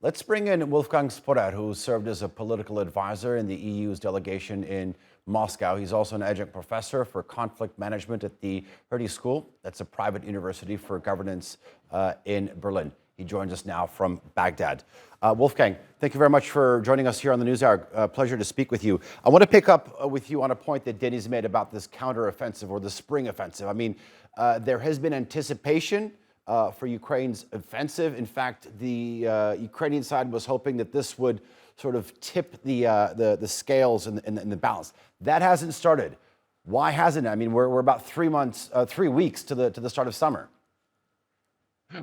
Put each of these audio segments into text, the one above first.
Let's bring in Wolfgang Sporrer, who served as a political advisor in the EU's delegation in Moscow. He's also an adjunct professor for conflict management at the Hertie School. That's a private university for governance in Berlin. He joins us now from Baghdad. Wolfgang, thank you very much for joining us here on the NewsHour. Pleasure to speak with you. I want to pick up with you on a point that Denny's made about this counteroffensive or the spring offensive. I mean, there has been anticipation for Ukraine's offensive. In fact, the Ukrainian side was hoping that this would sort of tip the scales in the balance. That hasn't started. Why hasn't it? I mean, we're about 3 weeks to the start of summer.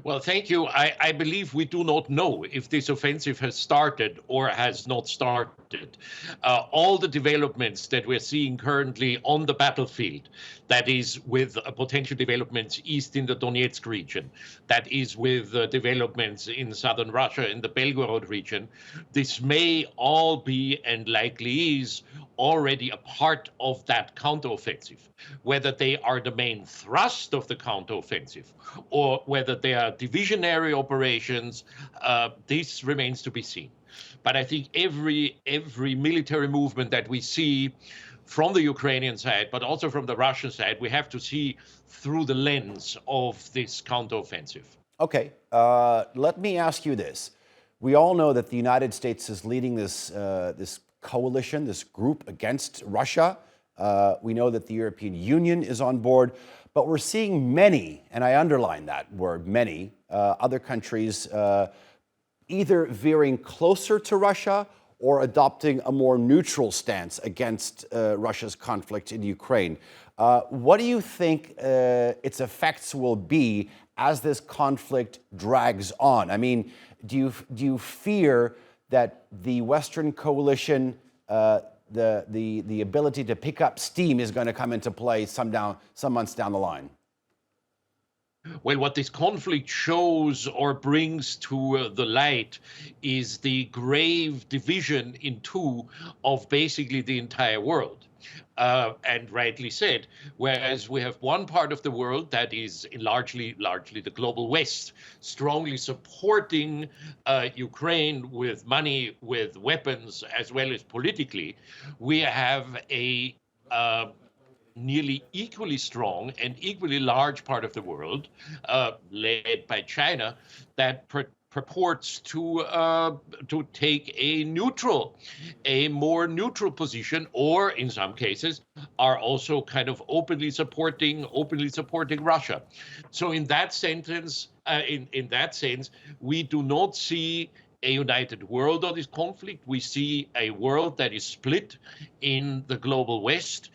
Well, thank you. I believe we do not know if this offensive has started or has not started. All the developments that we're seeing currently on the battlefield, that is with potential developments east in the Donetsk region, that is with developments in southern Russia, in the Belgorod region, this may all be and likely is already a part of that counteroffensive. Whether they are the main thrust of the counteroffensive or whether they are divisionary operations, this remains to be seen. But I think every military movement that we see from the Ukrainian side, but also from the Russian side, we have to see through the lens of this counteroffensive. Okay, let me ask you this. We all know that the United States is leading this coalition, this group against Russia. We know that the European Union is on board, but we're seeing many, and I underline that word, many, other countries either veering closer to Russia or adopting a more neutral stance against Russia's conflict in Ukraine. What do you think its effects will be as this conflict drags on? I mean, do you fear that the Western coalition, the ability to pick up steam is going to come into play some months down the line? Well, what this conflict shows or brings to the light is the grave division in two of basically the entire world. And rightly said, whereas we have one part of the world that is largely the global West, strongly supporting Ukraine with money, with weapons, as well as politically, we have a nearly equally strong and equally large part of the world, led by China, that purports to take a more neutral position, or in some cases are also kind of openly supporting Russia. So in that sense, we do not see a united world on this conflict. We see a world that is split in the global West.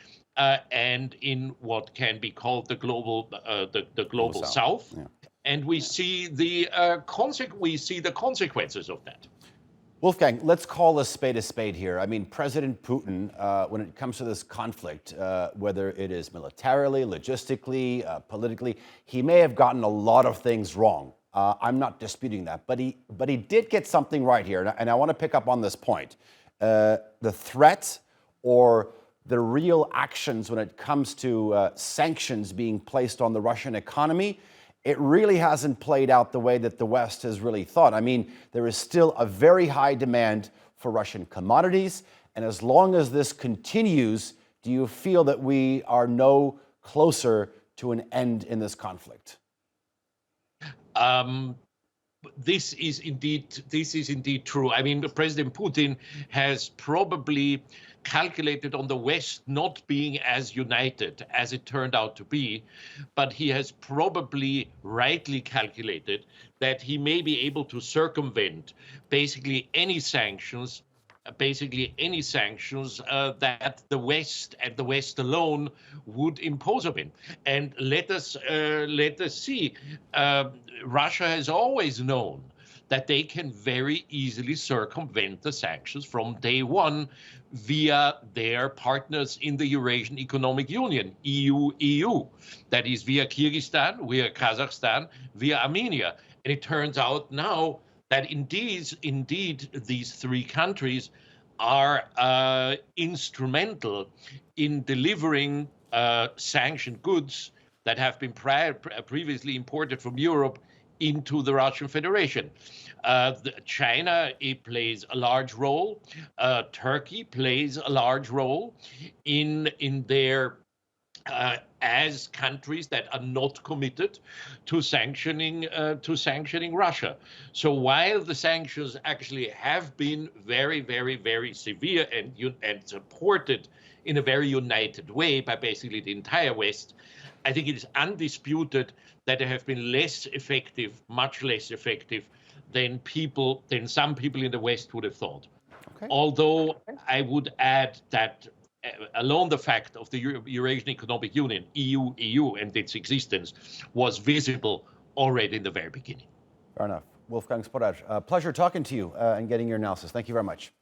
And in what can be called the global South. Yeah. And we see the consequences of that. Wolfgang, let's call a spade here. I mean, President Putin, when it comes to this conflict, whether it is militarily, logistically, politically, he may have gotten a lot of things wrong. I'm not disputing that, but he did get something right here, and I want to pick up on this point. The threat or the real actions when it comes to sanctions being placed on the Russian economy, it really hasn't played out the way that the West has really thought. I mean, there is still a very high demand for Russian commodities, and as long as this continues, do you feel that we are no closer to an end in this conflict? This is indeed true. I mean, President Putin has probably calculated on the West not being as united as it turned out to be, but he has probably rightly calculated that he may be able to circumvent basically any sanctions that the West and the West alone would impose on him. And let us see, Russia has always known that they can very easily circumvent the sanctions from day one via their partners in the Eurasian Economic Union, EU, that is via Kyrgyzstan, via Kazakhstan, via Armenia. And it turns out now that indeed these three countries are instrumental in delivering sanctioned goods that have been previously imported from Europe into the Russian Federation. China, it plays a large role. Turkey plays a large role in their as countries that are not committed to sanctioning Russia. So while the sanctions actually have been very, very, very severe and supported in a very united way by basically the entire West, I think it is undisputed that they have been less effective, much less effective than some people in the West would have thought. Okay. Although I would add that alone the fact of the Eurasian Economic Union, EU, and its existence was visible already in the very beginning. Fair enough. Wolfgang Sporrer, pleasure talking to you and getting your analysis. Thank you very much.